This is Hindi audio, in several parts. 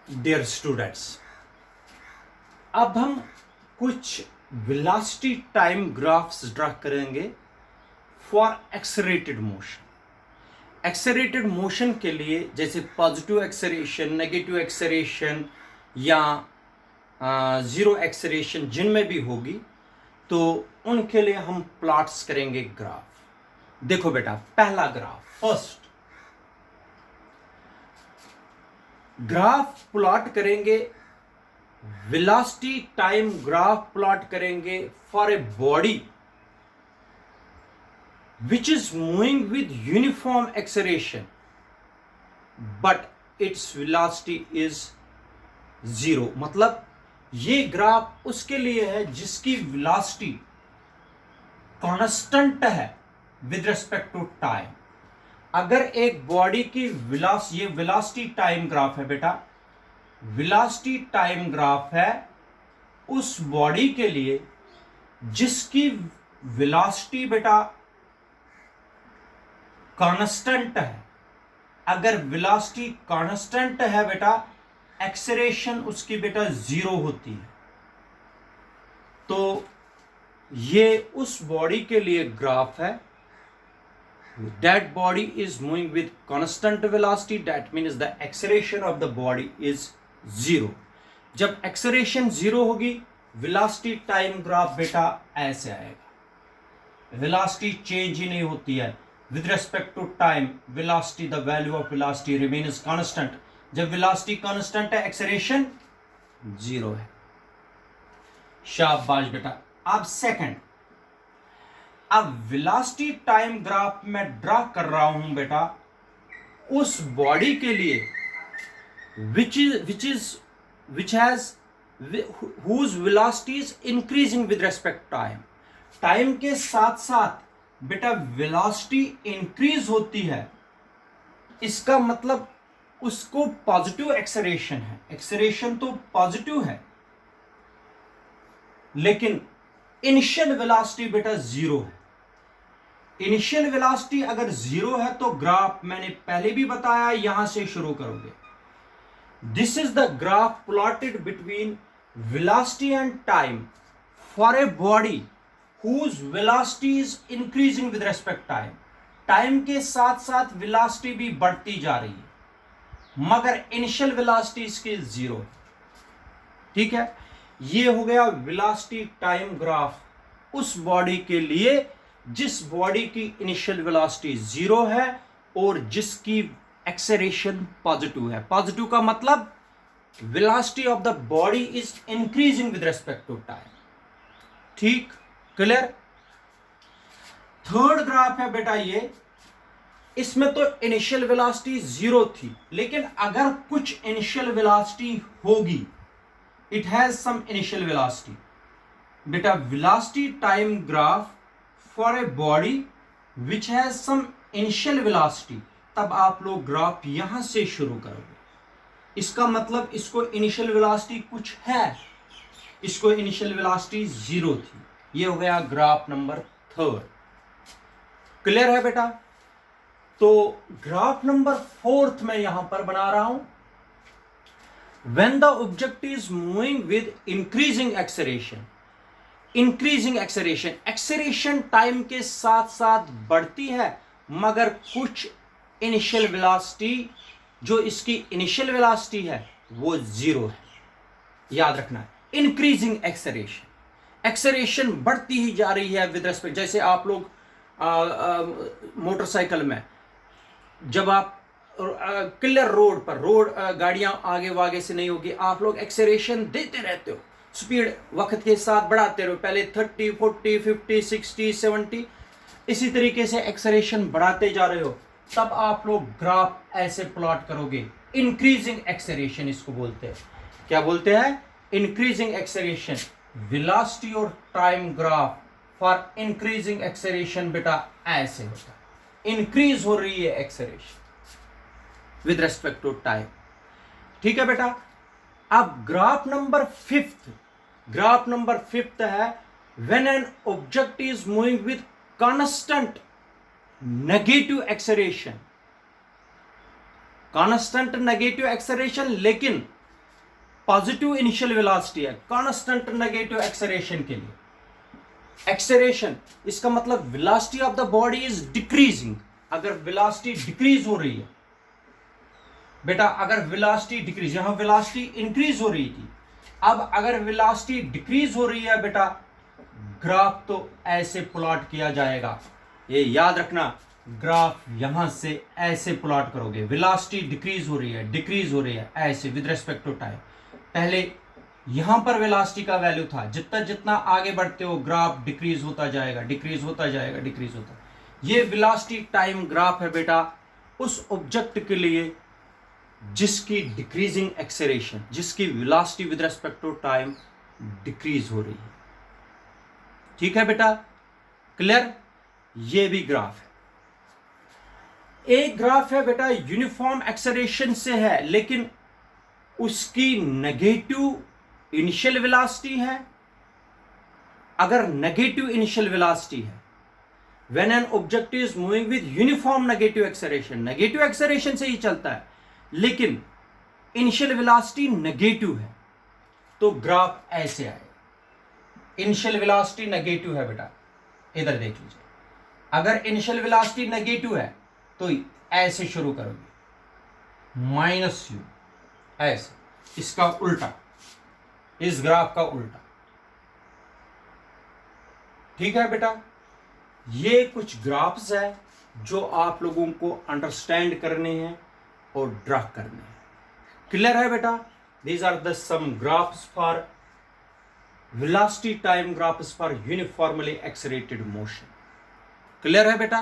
डियर स्टूडेंट्स, अब हम कुछ वेलोसिटी टाइम ग्राफ्स ड्रा करेंगे for accelerated motion. Accelerated motion के लिए जैसे पॉजिटिव एक्सेलरेशन, नेगेटिव एक्सेलरेशन या जीरो एक्सेलरेशन जिनमें भी होगी, तो उनके लिए हम प्लॉट्स करेंगे ग्राफ। देखो बेटा, पहला ग्राफ, फर्स्ट ग्राफ प्लॉट करेंगे, वेलोसिटी टाइम ग्राफ प्लॉट करेंगे for a body which is moving with uniform acceleration but its velocity is zero। मतलब ये ग्राफ उसके लिए है जिसकी वेलोसिटी कांस्टेंट है विद रिस्पेक्ट टू टाइम। अगर एक बॉडी की ये वेलोसिटी टाइम ग्राफ है बेटा, वेलोसिटी टाइम ग्राफ है उस बॉडी के लिए जिसकी वेलोसिटी बेटा कांस्टेंट है। अगर वेलोसिटी कांस्टेंट है बेटा, एक्सेलरेशन उसकी बेटा जीरो होती है। तो ये उस बॉडी के लिए ग्राफ है, that body is moving with constant velocity, that means the acceleration of the body is zero. जब एक्सेलरेशन जीरो होगी, वेलोसिटी टाइम ग्राफ बेटा ऐसे आएगा। वेलोसिटी चेंज ही नहीं होती है with respect to time, velocity, the value of velocity remains constant। जब velocity constant है, acceleration जीरो है। शाबाश बेटा। अब सेकंड, अब velocity time ग्राफ में ड्रा कर रहा हूं बेटा उस बॉडी के लिए which has whose velocity is increasing with respect to time। Time के साथ साथ बेटा वेलोसिटी इंक्रीज होती है, इसका मतलब उसको पॉजिटिव एक्सेलरेशन है। एक्सेलरेशन तो पॉजिटिव है, लेकिन इनिशियल वेलोसिटी बेटा जीरो है। इनिशियल वेलोसिटी अगर जीरो है तो ग्राफ मैंने पहले भी बताया, यहां से शुरू करोगे। This is the graph plotted between velocity and time for a body whose velocity is increasing with respect time। Time के साथ साथ वेलोसिटी भी बढ़ती जा रही है, मगर इनिशियल वेलोसिटी इसकी जीरो है। ठीक है, ये हो गया वेलोसिटी टाइम ग्राफ उस बॉडी के लिए जिस बॉडी की इनिशियल वेलोसिटी जीरो है और जिसकी एक्सेलरेशन पॉजिटिव है। पॉजिटिव का मतलब velocity of the body is increasing with respect to time. ठीक, क्लियर। थर्ड ग्राफ है बेटा ये, इसमें तो इनिशियल वेलोसिटी जीरो थी, लेकिन अगर कुछ इनिशियल वेलोसिटी होगी, it has some initial velocity बेटा, velocity time graph for a body which has some initial velocity, तब आप लोग ग्राफ यहां से शुरू करोगे। इसका मतलब इसको इनिशियल वेलोसिटी कुछ है, इसको इनिशियल वेलोसिटी जीरो थी। ये हो गया ग्राफ नंबर थर्ड। क्लियर है बेटा। तो ग्राफ नंबर फोर्थ में यहां पर बना रहा हूं, when the object is moving with increasing acceleration. Increasing acceleration, acceleration time के साथ साथ बढ़ती है, मगर कुछ इनिशियल वेलोसिटी जो इसकी इनिशियल वेलोसिटी है वो जीरो है। याद रखना, इंक्रीजिंग एक्सेलरेशन, एक्सेलरेशन बढ़ती ही जा रही है विद रिस्पेक्ट। जैसे आप लोग मोटरसाइकिल में जब आप क्लियर रोड पर गाड़ियां आगे वागे से नहीं होगी, आप लोग एक्सेलरेशन देते रहते हो, स्पीड वक्त के साथ बढ़ाते रहो, पहले 30, 40, 50, 60, 70, इसी तरीके से एक्सेलरेशन बढ़ाते जा रहे हो। तब आप लोग ग्राफ ऐसे प्लॉट करोगे, इंक्रीजिंग एक्सेलरेशन इसको बोलते हैं। क्या बोलते हैं? Increasing acceleration. वेलोसिटी और time graph for increasing acceleration बेटा ऐसे होता है, इंक्रीज हो रही है acceleration with respect to time. ठीक है बेटा। अब ग्राफ नंबर फिफ्थ है, when an object is moving with constant negative acceleration. Constant negative acceleration, लेकिन पॉजिटिव इनिशियल वेलोसिटी है कांस्टेंट नेगेटिव एक्सेलरेशन के लिए। एक्सेलरेशन इसका मतलब velocity of the body is decreasing. अगर वेलोसिटी डिक्रीज हो रही है बेटा, अगर वेलोसिटी डिक्रीज, यहां वेलोसिटी इंक्रीज हो रही थी, अब अगर वेलोसिटी डिक्रीज हो रही है बेटा, ग्राफ तो ऐसे प्लॉट किया जाएगा। ये याद रखना, ग्राफ यहां से ऐसे प्लॉट करोगे, वेलोसिटी डिक्रीज हो रही है ऐसे विद रिस्पेक्ट टू टाइम। पहले यहां पर वेलोसिटी का वैल्यू था, जितना जितना आगे बढ़ते हो ग्राफ डिक्रीज होता जाएगा, डिक्रीज होता जाएगा, डिक्रीज होता। ये वेलोसिटी टाइम ग्राफ है बेटा उस ऑब्जेक्ट के लिए जिसकी डिक्रीजिंग एक्सेलरेशन, जिसकी velocity with respect to time decrease हो रही है। ठीक है बेटा, क्लियर? ये भी ग्राफ है। एक ग्राफ है बेटा यूनिफॉर्म एक्सेलरेशन से है, लेकिन उसकी नेगेटिव इनिशियल वेलोसिटी है। अगर नेगेटिव इनिशियल वेलोसिटी है, when an object is moving with uniform negative acceleration से ही चलता है, लेकिन इनिशियल वेलोसिटी नेगेटिव है, तो ग्राफ ऐसे आएगा। इनिशियल वेलोसिटी नेगेटिव है बेटा, इधर देख लीजिए। अगर इनिशियल वेलोसिटी नेगेटिव है तो ऐसे शुरू करोगे, माइनस यू, ऐसे, इसका उल्टा, इस ग्राफ का उल्टा। ठीक है बेटा, ये कुछ ग्राफ्स है जो आप लोगों को अंडरस्टैंड करने हैं और ड्रा करने हैं। क्लियर है बेटा? These are the some graphs for velocity time graphs for uniformly accelerated motion. Clear है बेटा?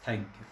Thank you.